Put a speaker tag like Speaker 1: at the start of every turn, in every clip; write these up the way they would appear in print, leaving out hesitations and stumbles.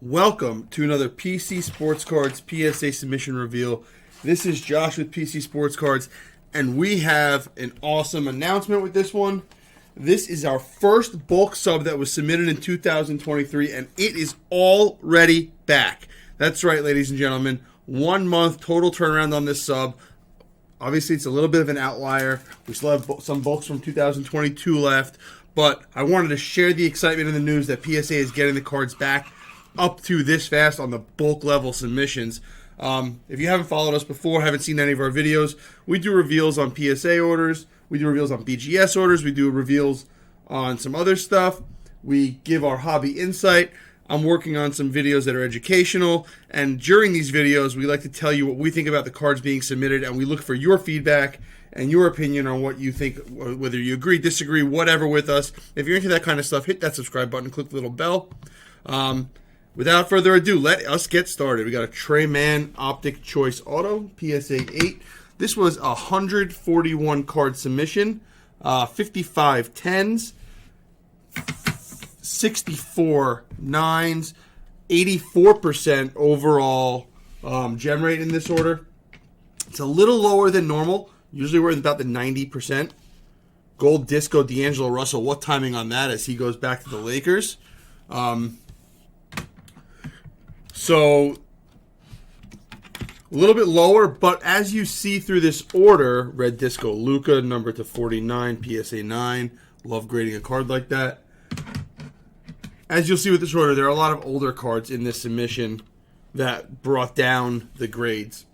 Speaker 1: Welcome to another PC Sportscards PSA submission reveal. This is Josh with PC Sportscards, and we have an awesome announcement with this one. This is our first bulk sub that was submitted in 2023, and it is already back. That's right, ladies and gentlemen. 1 month total turnaround on this sub. Obviously, it's a little bit of an outlier. We still have some bulks from 2022 left, but I wanted to share the excitement and the news that PSA is getting the cards back up to this fast on the bulk level submissions. If you haven't followed us before, haven't seen any of our videos, we do reveals on PSA orders, we do reveals on BGS orders, we do reveals on some other stuff. We give our hobby insight. I'm working on some videos that are educational, and during these videos, we like to tell you what we think about the cards being submitted, and we look for your feedback and your opinion on what you think, whether you agree, disagree, whatever with us. If you're into that kind of stuff, hit that subscribe button, click the little bell. Without further adu, let us get started. We got a Treyman Optic Choice Auto, PSA 8. This was a 141 card submission, 55 10s, 64 9s, 84% overall gem rate in this order. It's a little lower than normal. Usually we're at about the 90%. Gold Disco D'Angelo Russell. What timing on that as he goes back to the Lakers. So, a little bit lower, but as you see through this order, Red Disco Luka, number to 49, PSA 9. Love grading a card like that. As you'll see with this order, there are a lot of older cards in this submission that brought down the grades.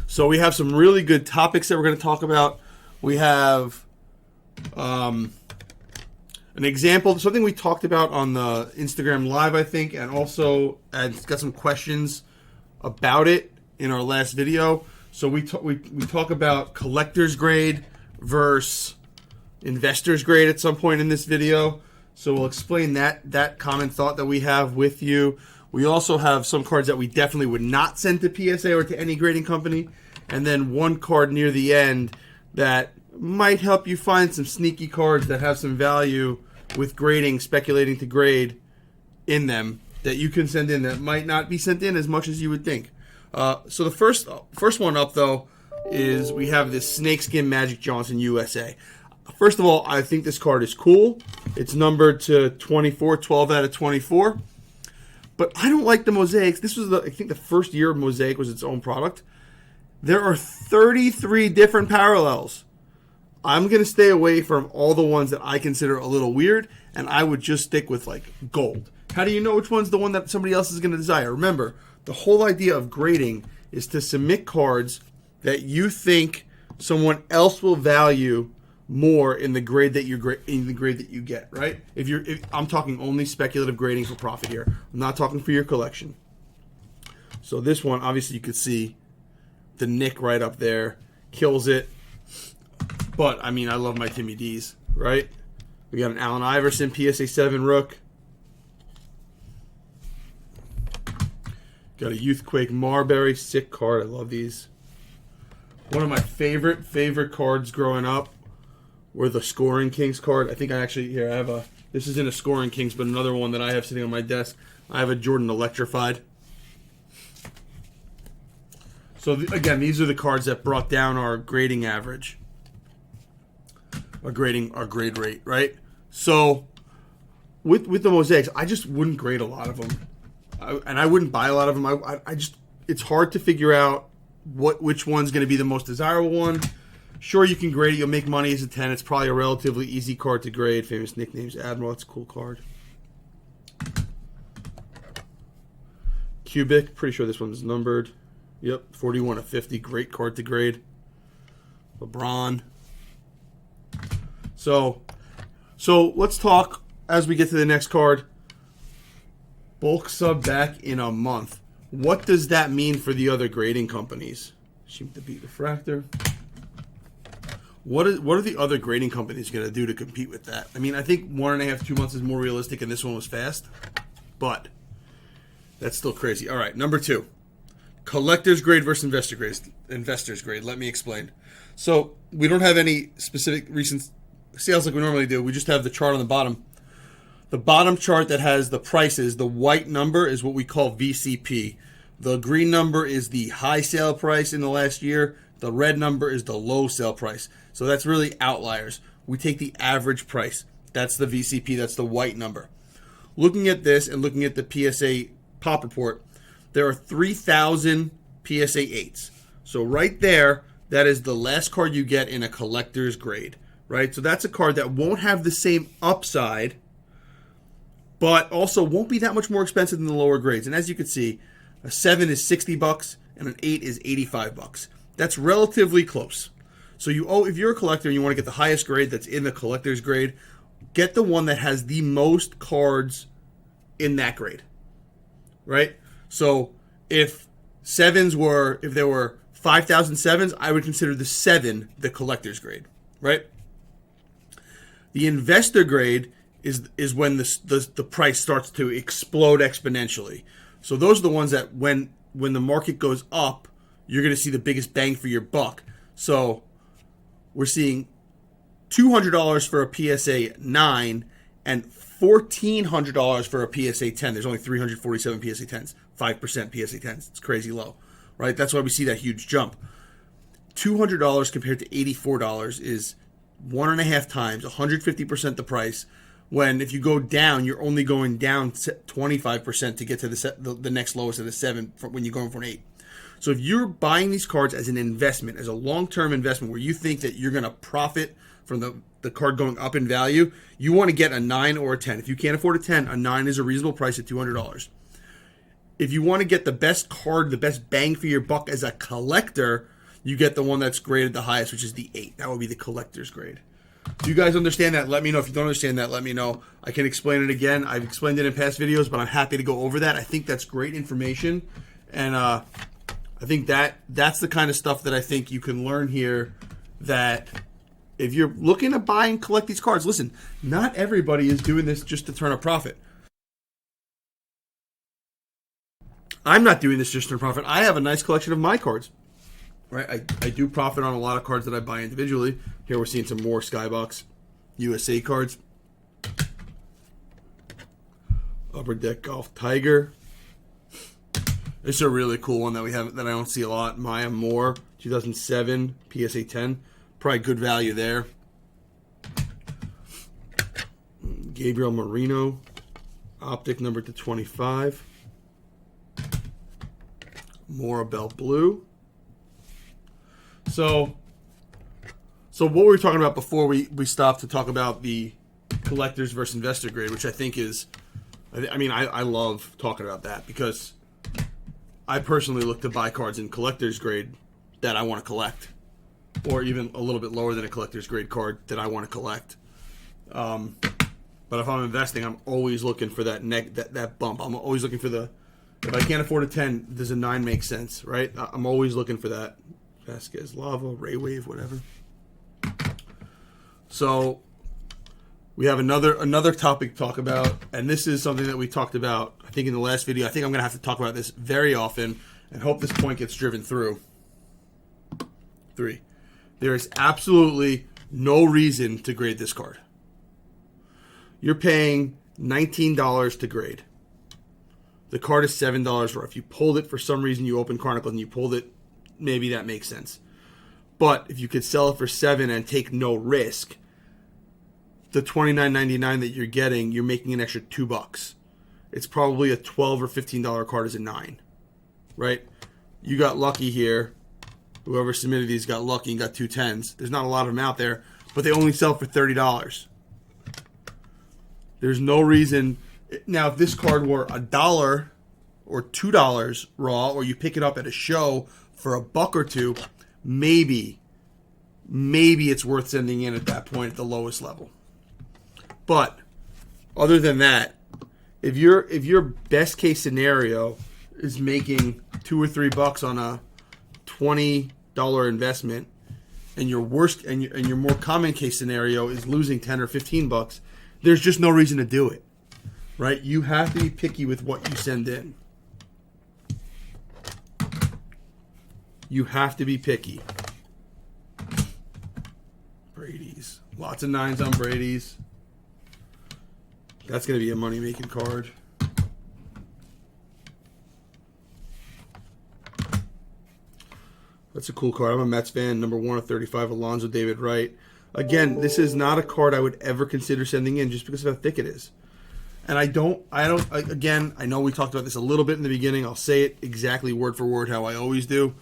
Speaker 1: So we have some really good topics that we're going to talk about. We have an example, something we talked about on the Instagram Live, I think, and also got some questions about it in our last video. So we talk about collector's grade versus investor's grade at some point in this video. So we'll explain that common thought that we have with you. We also have some cards that we definitely would not send to PSA or to any grading company. And then one card near the end that might help you find some sneaky cards that have some value with grading, speculating to grade in them that you can send in that might not be sent in as much as you would think. So the first one up, though, is we have this Snakeskin Magic Johnson USA. First of all, I think this card is cool. It's numbered to 24, 12 out of 24. But I don't like the mosaics. This was, I think, the first year of Mosaic was its own product. There are 33 different parallels. I'm going to stay away from all the ones that I consider a little weird, and I would just stick with, like, gold. How do you know which one's the one that somebody else is going to desire? Remember, the whole idea of grading is to submit cards that you think someone else will value more in the grade that you get, right? If I'm talking only speculative grading for profit here. I'm not talking for your collection. So this one, obviously, you could see the nick right up there, kills it. But, I mean, I love my Timmy D's, right? We got an Allen Iverson PSA 7 Rook. Got a Youthquake Marbury, sick card. I love these. One of my favorite cards growing up were the Scoring Kings card. I think I have this isn't a Scoring Kings, but another one that I have sitting on my desk. I have a Jordan Electrified. So, again, these are the cards that brought down our grading average. Our grade rate, right? So, with the mosaics, I just wouldn't grade a lot of them, and I wouldn't buy a lot of them. I just, it's hard to figure out which one's going to be the most desirable one. Sure, you can grade it. You'll make money as a 10. It's probably a relatively easy card to grade. Famous Nicknames Admiral. It's a cool card. Cubic. Pretty sure this one's numbered. Yep, 41 of 50. Great card to grade. LeBron. So let's talk as we get to the next card. Bulk sub back in a month. What does that mean for the other grading companies? Sheep the Beat Refractor. What are the other grading companies going to do to compete with that? I mean, I think 1.5, 2 months is more realistic, and this one was fast. But that's still crazy. All right, number 2. Collector's grade versus investor's grade. Let me explain. So we don't have any specific recent sales like we normally do. We just have the chart on the bottom. The bottom chart that has the prices, the white number is what we call VCP. The green number is the high sale price in the last year. The red number is the low sale price. So that's really outliers. We take the average price. That's the VCP. That's the white number. Looking at this and looking at the PSA Pop Report, there are 3,000 PSA 8s. So right there, that is the last card you get in a collector's grade, right? So that's a card that won't have the same upside, but also won't be that much more expensive than the lower grades. And as you can see, a 7 is $60 and an 8 is $85. That's relatively close. So if you're a collector and you want to get the highest grade that's in the collector's grade, get the one that has the most cards in that grade, right? So if there were 5,000 sevens, I would consider the 7 the collector's grade, right? The investor grade is when the price starts to explode exponentially. So those are the ones that when the market goes up, you're going to see the biggest bang for your buck. So we're seeing $200 for a PSA 9 and $1,400 for a PSA 10. There's only 347 PSA 10s, 5% PSA 10s. It's crazy low, right? That's why we see that huge jump. $200 compared to $84 is 1.5 times, 150% the price. When if you go down, you're only going down 25% to get to the next lowest of the 7 when you're going for an 8. So if you're buying these cards as an investment, as a long-term investment where you think that you're going to profit from the card going up in value, you want to get a 9 or a 10. If you can't afford a 10, a 9 is a reasonable price at $200. If you want to get the best card, the best bang for your buck as a collector, you get the one that's graded the highest, which is the 8. That would be the collector's grade. Do you guys understand that? Let me know. If you don't understand that, let me know. I can explain it again. I've explained it in past videos, but I'm happy to go over that. I think that's great information. And I think that's the kind of stuff that I think you can learn here, that if you're looking to buy and collect these cards, listen, not everybody is doing this just to turn a profit. I'm not doing this just to turn a profit. I have a nice collection of my cards. Right, I do profit on a lot of cards that I buy individually. Here we're seeing some more Skybox USA cards. Upper Deck Golf Tiger. This is a really cool one that we have that I don't see a lot. Maya Moore, 2007 PSA 10. Probably good value there. Gabriel Marino, Optic number to 25. Morabelle Blue. So what we were talking about before we stopped to talk about the collectors versus investor grade, which I think is, I love talking about that because I personally look to buy cards in collector's grade that I want to collect, or even a little bit lower than a collector's grade card that I want to collect. But if I'm investing, I'm always looking for that bump. I'm always looking for if I can't afford a 10, does a 9 make sense, right? I'm always looking for that. Vasquez Lava, Ray Wave, whatever. So we have another topic to talk about, and this is something that we talked about, I think, in the last video. I think I'm going to have to talk about this very often and hope this point gets driven through. 3. There is absolutely no reason to grade this card. You're paying $19 to grade. The card is $7 raw. If you pulled it for some reason, you opened Chronicle and you pulled it, maybe that makes sense. But if you could sell it for $7 and take no risk, the $29.99 that you're getting, you're making an extra $2. It's probably a $12 or $15 card as a 9, right? You got lucky here. Whoever submitted these got lucky and got 2 10s. There's not a lot of them out there, but they only sell for $30. There's no reason. Now, if this card were $1 or $2 raw, or you pick it up at a show for $1 or $2, maybe it's worth sending in at that point at the lowest level. But other than that, if your best case scenario is making $2 or $3 on a $20 investment, and your worst and your more common case scenario is losing $10 or $15, there's just no reason to do it, right? You have to be picky with what you send in. You have to be picky. Brady's. Lots of 9s on Brady's. That's going to be a money-making card. That's a cool card. I'm a Mets fan. Number 1 of 35, Alonzo David Wright. Again, this is not a card I would ever consider sending in just because of how thick it is. And again, I know we talked about this a little bit in the beginning. I'll say it exactly word for word how I always do.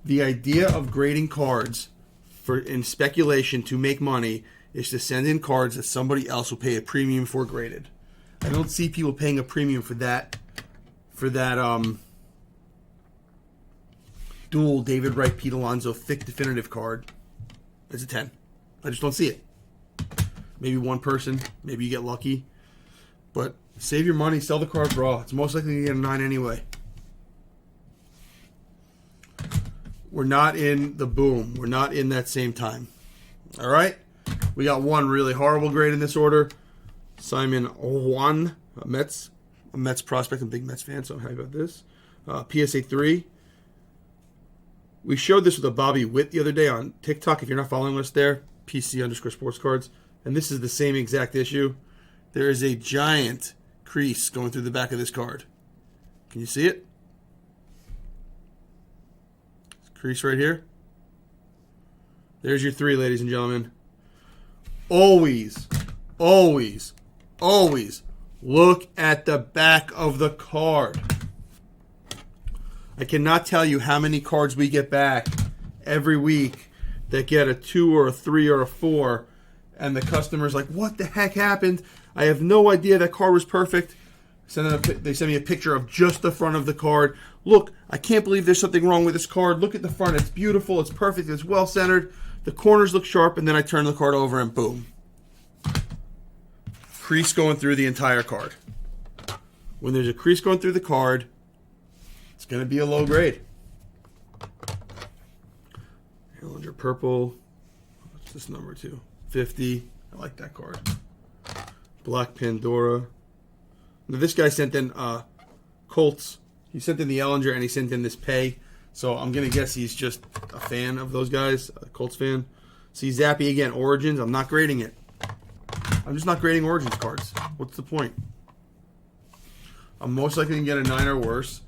Speaker 1: The idea of grading cards in speculation to make money is to send in cards that somebody else will pay a premium for graded. I don't see people paying a premium for that dual David Wright, Pete Alonso thick definitive card. It's a 10. I just don't see it. Maybe one person. Maybe you get lucky. But save your money. Sell the card raw. It's most likely to get a 9 anyway. We're not in the boom. We're not in that same time. All right? We got one really horrible grade in this order. Simon Juan, a Mets prospect. I'm a big Mets fan, so I'm happy about this. PSA 3. We showed this with a Bobby Witt the other day on TikTok. If you're not following us there, PC_Sportscards. And this is the same exact issue. There is a giant crease going through the back of this card. Can you see it? Crease right here. There's your 3, ladies and gentlemen. Always, always, always look at the back of the card. I cannot tell you how many cards we get back every week that get a 2 or a 3 or a 4, and the customer's like, what the heck happened? I have no idea that card was perfect. They send me a picture of just the front of the card. Look, I can't believe there's something wrong with this card. Look at the front. It's beautiful. It's perfect. It's well-centered. The corners look sharp, and then I turn the card over, and boom. Crease going through the entire card. When there's a crease going through the card, it's going to be a low grade. Ellinger Purple. What's this number to? 50. I like that card. Black Pandora. Now this guy sent in Colts. He sent in the Ellinger and he sent in this Pay. So I'm going to guess he's just a fan of those guys, a Colts fan. See Zappy again, Origins. I'm not grading it. I'm just not grading Origins cards. What's the point? I'm most likely going to get a 9 or worse.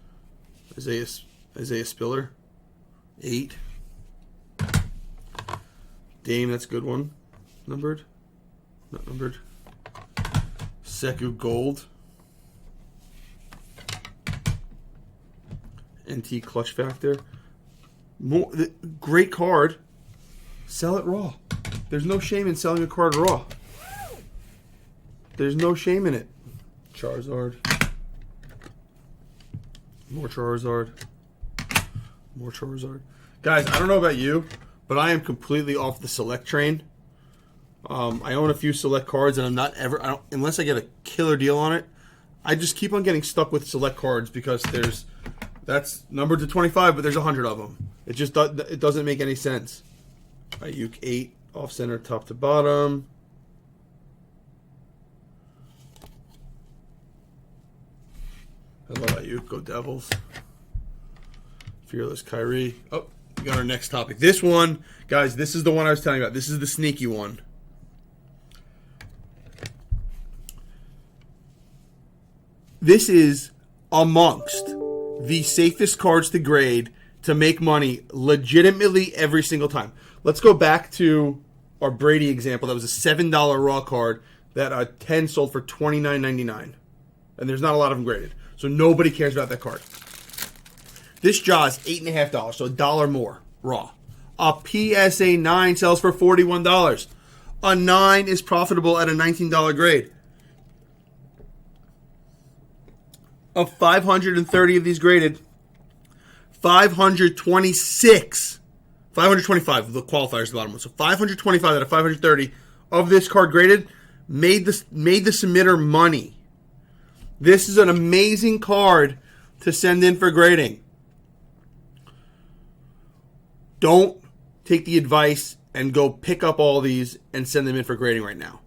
Speaker 1: Isaiah Spiller. 8. Dame, that's a good one. Numbered? Not numbered. Sekou Gold. NT Clutch Factor. Great card. Sell it raw. There's no shame in selling a card raw. There's no shame in it. Charizard. More Charizard. More Charizard. Guys, I don't know about you, but I am completely off the select train. I own a few select cards, and unless I get a killer deal on it, I just keep on getting stuck with select cards because that's numbered to 25, but there's 100 of them. It just it doesn't make any sense. Ayuk 8, off center, top to bottom. I love Ayuk. Go Devils. Fearless Kyrie. Oh, we got our next topic. This one, guys, this is the one I was telling you about. This is the sneaky one. This is amongst the safest cards to grade to make money legitimately every single time. Let's go back to our Brady example. That was a $7 raw card that a 10 sold for $29.99. And there's not a lot of them graded. So nobody cares about that card. This jaw is $8.50, so $1 more raw. A PSA 9 sells for $41. A 9 is profitable at a $19 grade. Of 530 of these graded, 525, the qualifiers at the bottom one. So 525 out of 530 of this card graded made the submitter money. This is an amazing card to send in for grading. Don't take the advice and go pick up all these and send them in for grading right now.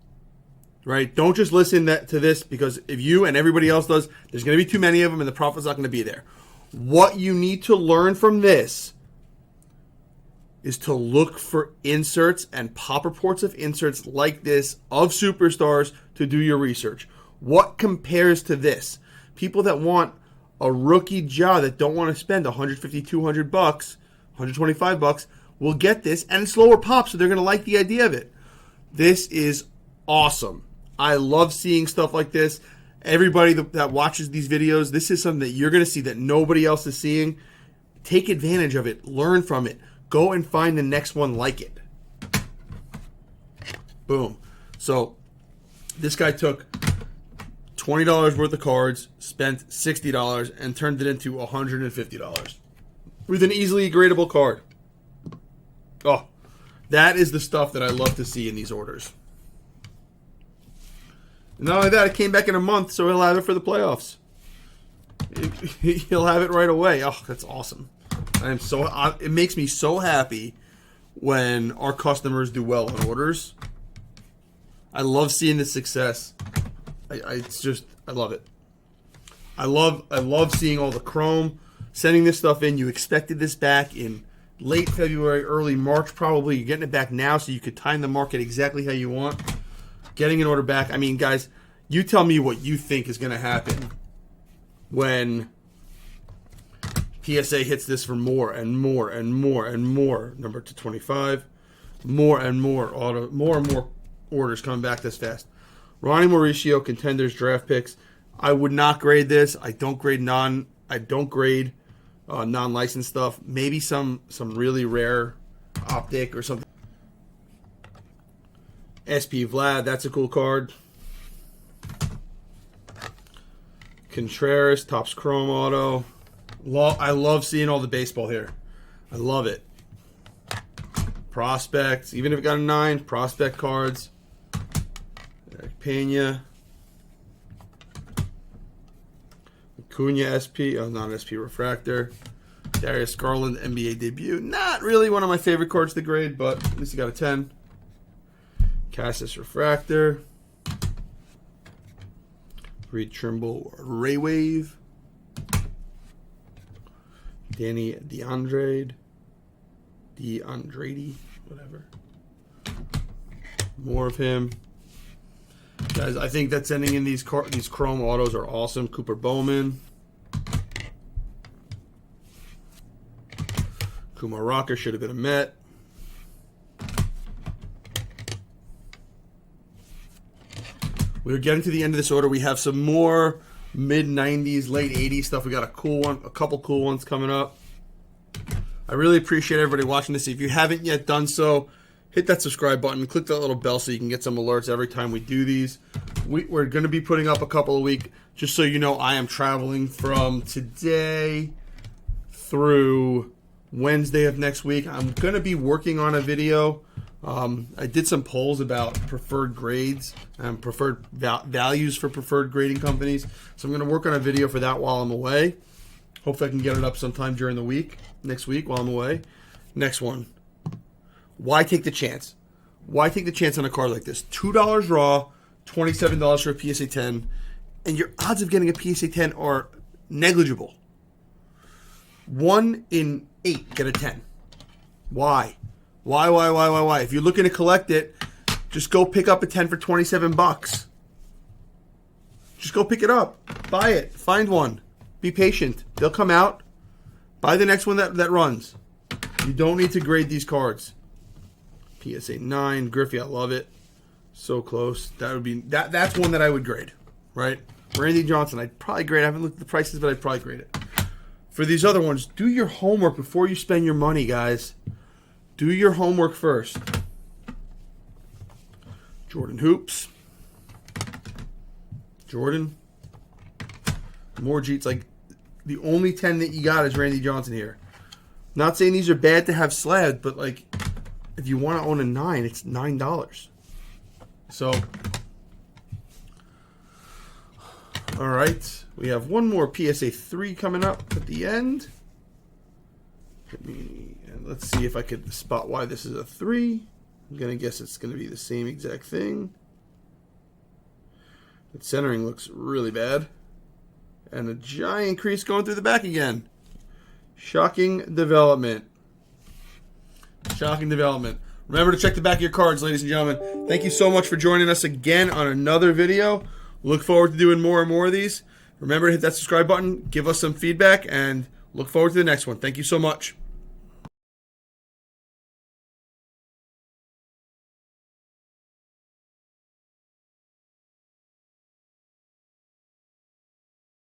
Speaker 1: Right? Don't just listen to this, because if you and everybody else does, there's going to be too many of them and the profit's not going to be there. What you need to learn from this is to look for inserts and pop reports of inserts like this of superstars to do your research. What compares to this? People that want a rookie jaw that don't want to spend 150, 200 bucks, 125 bucks will get this, and it's lower pop, so they're going to like the idea of it. This is awesome. I love seeing stuff like this. Everybody that watches these videos, this is something that you're going to see that nobody else is seeing. Take advantage of it. Learn from it. Go and find the next one like it. Boom. So this guy took $20 worth of cards, spent $60, and turned it into $150 with an easily gradable card. Oh, that is the stuff that I love to see in these orders. And not only that, it came back in a month, so he'll have it for the playoffs. He'll have it right away. Oh, that's awesome. It makes me so happy when our customers do well on orders. I love seeing the success. I love it. I love seeing all the chrome. Sending this stuff in. You expected this back in late February, early March probably. You're getting it back now so you could time the market exactly how you want. Getting an order back. I mean, guys, you tell me what you think is going to happen when PSA hits this for more and more and more and more. Number 225. More and more orders coming back this fast. Ronnie Mauricio, contenders, draft picks. I would not grade this. I don't grade non-licensed stuff. Maybe some really rare optic or something. SP Vlad, that's a cool card. Contreras, Topps Chrome Auto. I love seeing all the baseball here. I love it. Prospects, even if it got a 9, prospect cards. Eric Pena. Acuna SP, non-SP refractor. Darius Garland, NBA debut. Not really one of my favorite cards to grade, but at least he got a 10. Cassis refractor. Reed Trimble, Ray Wave. Danny DeAndrade, whatever. More of him. Guys, I think that sending in these chrome autos are awesome. Cooper Bowman. Kumar Rocker should have been a Met. We're getting to the end of this order. We have some more mid-90s, late 80s stuff. We got a couple cool ones coming up. I really appreciate everybody watching this. If you haven't yet done so, hit that subscribe button. Click that little bell so you can get some alerts every time we do these. We're going to be putting up a couple a week. Just so you know, I am traveling from today through Wednesday of next week. I'm going to be working on a video. I did some polls about preferred grades and preferred values for preferred grading companies. So I'm going to work on a video for that while I'm away. Hopefully I can get it up sometime during the week, next week while I'm away. Next one. Why take the chance? Why take the chance on a card like this? $2 raw, $27 for a PSA 10, and your odds of getting a PSA 10 are negligible. 1 in 8 get a 10. Why? Why? If you're looking to collect it, just go pick up a 10 for 27 bucks. Just go pick it up. Buy it. Find one. Be patient. They'll come out. Buy the next one that runs. You don't need to grade these cards. PSA 9. Griffey, I love it. So close. That's one that I would grade. Right? Randy Johnson, I'd probably grade. I haven't looked at the prices, but I'd probably grade it. For these other ones, do your homework before you spend your money, guys. Do your homework first. Jordan Hoops. Jordan. More Jeets. Like, the only 10 that you got is Randy Johnson here. Not saying these are bad to have slabs, but, like, if you want to own a 9, it's $9. So, all right. We have one more PSA 3 coming up at the end. Let's see if I could spot why this is a 3. I'm going to guess it's going to be the same exact thing. The centering looks really bad. And a giant crease going through the back again. Shocking development. Shocking development. Remember to check the back of your cards, ladies and gentlemen. Thank you so much for joining us again on another video. Look forward to doing more and more of these. Remember to hit that subscribe button, give us some feedback, and look forward to the next one. Thank you so much.